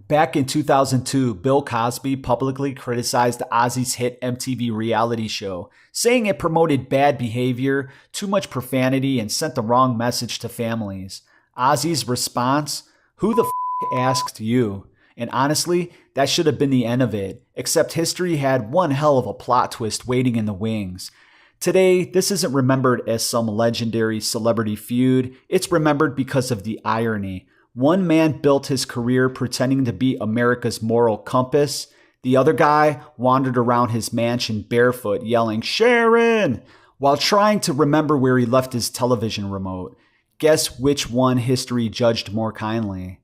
Back in 2002, Bill Cosby publicly criticized Ozzy's hit MTV reality show, saying it promoted bad behavior, too much profanity, and sent the wrong message to families. Ozzy's response? Who the asked you? And honestly, that should have been the end of it, except history had one hell of a plot twist waiting in the wings. Today, this isn't remembered as some legendary celebrity feud, it's remembered because of the irony. One man built his career pretending to be America's moral compass. The other guy wandered around his mansion barefoot yelling, "Sharon!" while trying to remember where he left his television remote. Guess which one history judged more kindly?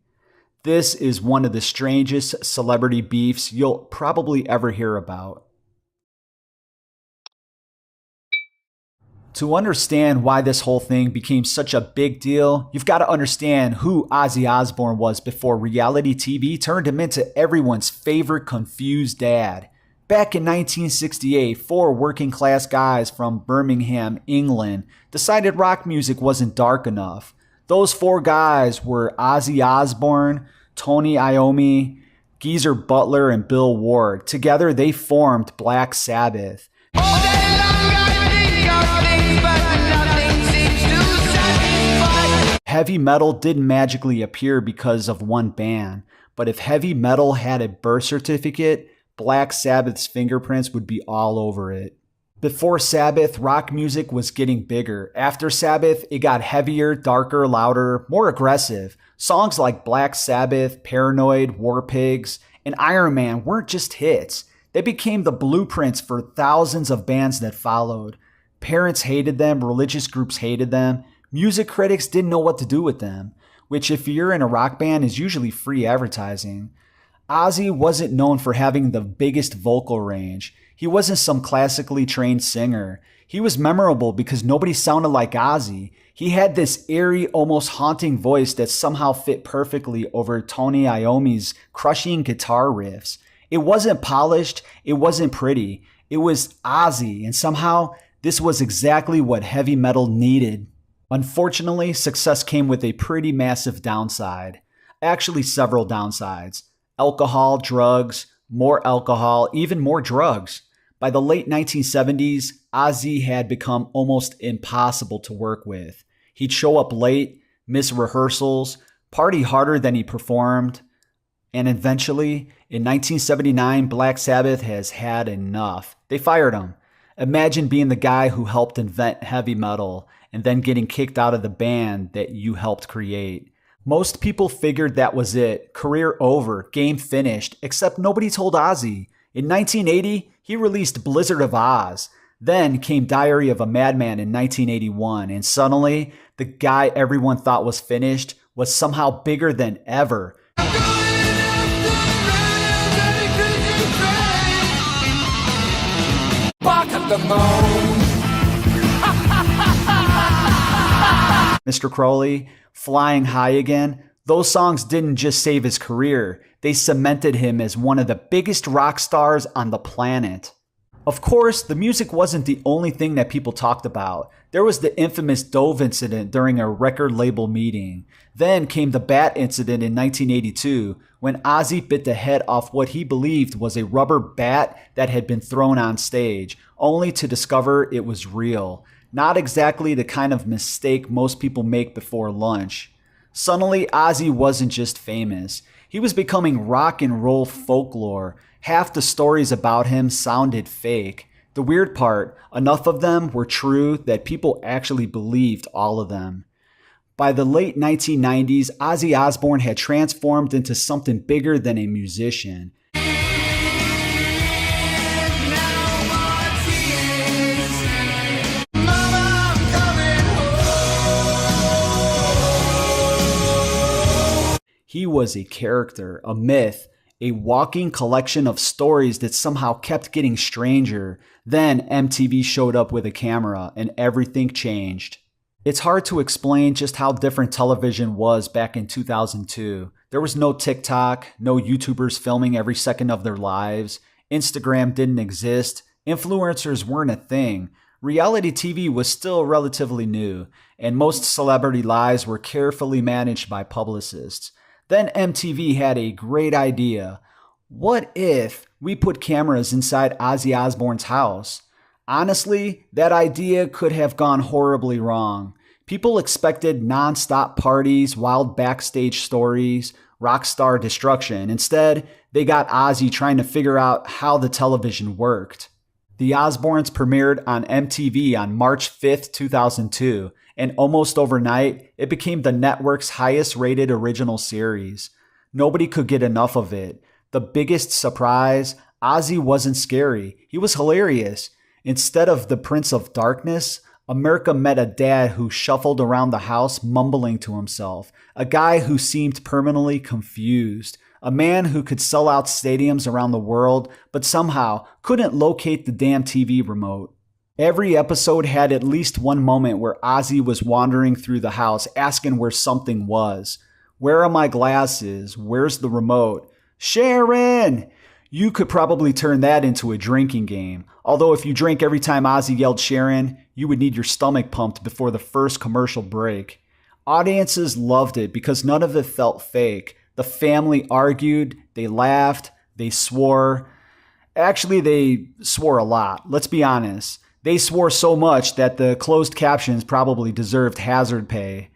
This is one of the strangest celebrity beefs you'll probably ever hear about. To understand why this whole thing became such a big deal, you've got to understand who Ozzy Osbourne was before reality TV turned him into everyone's favorite confused dad. Back in 1968, four working class guys from Birmingham, England, decided rock music wasn't dark enough. Those four guys were Ozzy Osbourne, Tony Iommi, Geezer Butler, and Bill Ward. Together they formed Black Sabbath. Heavy metal didn't magically appear because of one band, but if heavy metal had a birth certificate, Black Sabbath's fingerprints would be all over it. Before Sabbath, rock music was getting bigger. After Sabbath, it got heavier, darker, louder, more aggressive. Songs like Black Sabbath, Paranoid, War Pigs, and Iron Man weren't just hits. They became the blueprints for thousands of bands that followed. Parents hated them, religious groups hated them, music critics didn't know what to do with them, which if you're in a rock band is usually free advertising. Ozzy wasn't known for having the biggest vocal range. He wasn't some classically trained singer. He was memorable because nobody sounded like Ozzy. He had this eerie, almost haunting voice that somehow fit perfectly over Tony Iommi's crushing guitar riffs. It wasn't polished, it wasn't pretty. It was Ozzy, and somehow this was exactly what heavy metal needed. Unfortunately, success came with a pretty massive downside. Actually, several downsides. Alcohol, drugs, more alcohol, even more drugs. By the late 1970s, Ozzy had become almost impossible to work with. He'd show up late, miss rehearsals, party harder than he performed, and eventually, in 1979, Black Sabbath has had enough. They fired him. Imagine being the guy who helped invent heavy metal and then getting kicked out of the band that you helped create. Most people figured that was it, career over, game finished, except nobody told Ozzy. In 1980, he released Blizzard of Oz. Then came Diary of a Madman in 1981, and suddenly, the guy everyone thought was finished was somehow bigger than ever. Mr. Crowley, Flying High Again, those songs didn't just save his career, they cemented him as one of the biggest rock stars on the planet. Of course, the music wasn't the only thing that people talked about. There was the infamous Dove incident during a record label meeting. Then came the bat incident in 1982, when Ozzy bit the head off what he believed was a rubber bat that had been thrown on stage, only to discover it was real. Not exactly the kind of mistake most people make before lunch. Suddenly, Ozzy wasn't just famous. He was becoming rock and roll folklore. Half the stories about him sounded fake. The weird part, enough of them were true that people actually believed all of them. By the late 1990s, Ozzy Osbourne had transformed into something bigger than a musician. He was a character, a myth, a walking collection of stories that somehow kept getting stranger. Then MTV showed up with a camera and everything changed. It's hard to explain just how different television was back in 2002. There was no TikTok, no YouTubers filming every second of their lives. Instagram didn't exist. Influencers weren't a thing. Reality TV was still relatively new, and most celebrity lives were carefully managed by publicists. Then MTV had a great idea. What if we put cameras inside Ozzy Osbourne's house? Honestly, that idea could have gone horribly wrong. People expected non-stop parties, wild backstage stories, rock star destruction. Instead, they got Ozzy trying to figure out how the television worked. The Osbournes premiered on MTV on March 5th, 2002, and almost overnight, it became the network's highest rated original series. Nobody could get enough of it. The biggest surprise, Ozzy wasn't scary. He was hilarious. Instead of the Prince of Darkness, America met a dad who shuffled around the house mumbling to himself, a guy who seemed permanently confused, a man who could sell out stadiums around the world but somehow couldn't locate the damn TV remote. Every episode had at least one moment where Ozzy was wandering through the house asking where something was. Where are my glasses? Where's the remote? Sharon! You could probably turn that into a drinking game. Although if you drank every time Ozzy yelled Sharon, you would need your stomach pumped before the first commercial break. Audiences loved it because none of it felt fake. The family argued, they laughed, they swore. Actually, they swore a lot. Let's be honest. They swore so much that the closed captions probably deserved hazard pay.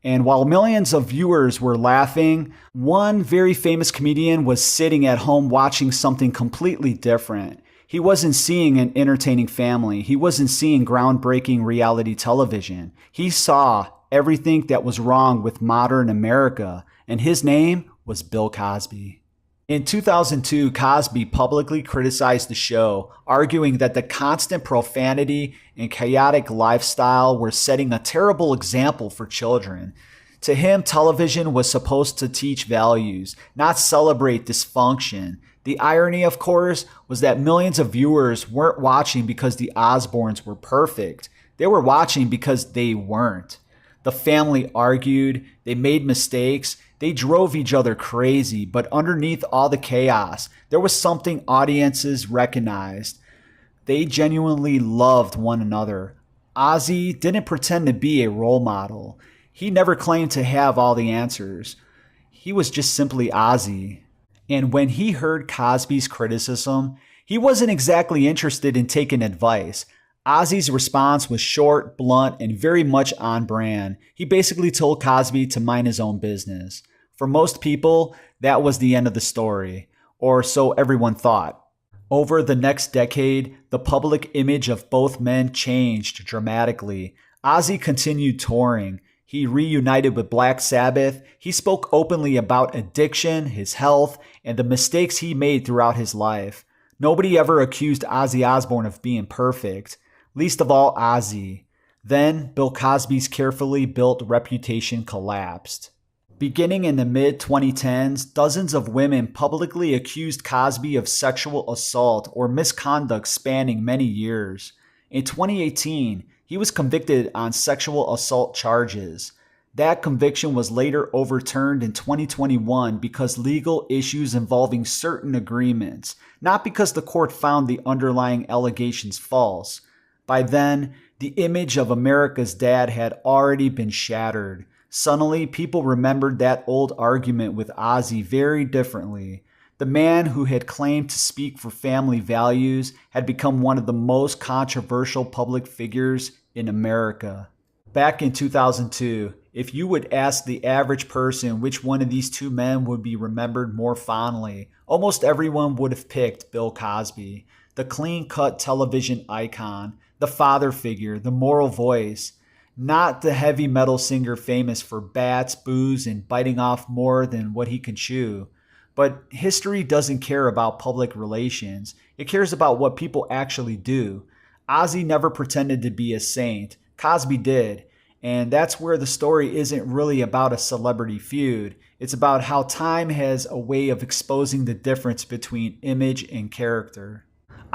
And while millions of viewers were laughing, one very famous comedian was sitting at home watching something completely different. He wasn't seeing an entertaining family. He wasn't seeing groundbreaking reality television. He saw everything that was wrong with modern America, and his name was Bill Cosby. In 2002, Cosby publicly criticized the show, arguing that the constant profanity and chaotic lifestyle were setting a terrible example for children. To him, television was supposed to teach values, not celebrate dysfunction. The irony, of course, was that millions of viewers weren't watching because the Osbournes were perfect. They were watching because they weren't. The family argued, they made mistakes, they drove each other crazy, but underneath all the chaos, there was something audiences recognized. They genuinely loved one another. Ozzy didn't pretend to be a role model. He never claimed to have all the answers. He was just simply Ozzy. And when he heard Cosby's criticism, he wasn't exactly interested in taking advice. Ozzy's response was short, blunt, and very much on brand. He basically told Cosby to mind his own business. For most people, that was the end of the story, or so everyone thought. Over the next decade, the public image of both men changed dramatically. Ozzy continued touring. He reunited with Black Sabbath. He spoke openly about addiction, his health, and the mistakes he made throughout his life. Nobody ever accused Ozzy Osbourne of being perfect. Least of all Ozzy. Then, Bill Cosby's carefully built reputation collapsed. Beginning in the mid-2010s, dozens of women publicly accused Cosby of sexual assault or misconduct spanning many years. In 2018, he was convicted on sexual assault charges. That conviction was later overturned in 2021 because legal issues involving certain agreements, not because the court found the underlying allegations false. By then, the image of America's dad had already been shattered. Suddenly, people remembered that old argument with Ozzy very differently. The man who had claimed to speak for family values had become one of the most controversial public figures in America. Back in 2002, if you would ask the average person which one of these two men would be remembered more fondly, almost everyone would have picked Bill Cosby, the clean-cut television icon, the father figure, the moral voice, not the heavy metal singer famous for bats, booze, and biting off more than what he can chew. But history doesn't care about public relations. It cares about what people actually do. Ozzy never pretended to be a saint. Cosby did. And that's where the story isn't really about a celebrity feud. It's about how time has a way of exposing the difference between image and character.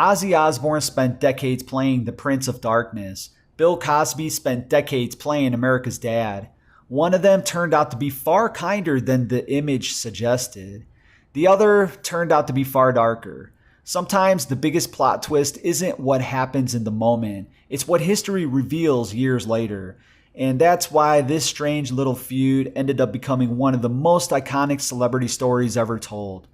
Ozzy Osbourne spent decades playing the Prince of Darkness. Bill Cosby spent decades playing America's dad. One of them turned out to be far kinder than the image suggested. The other turned out to be far darker. Sometimes the biggest plot twist isn't what happens in the moment. It's what history reveals years later. And that's why this strange little feud ended up becoming one of the most iconic celebrity stories ever told.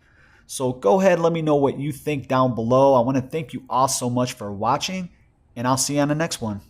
So go ahead and let me know what you think down below. I want to thank you all so much for watching, and I'll see you on the next one.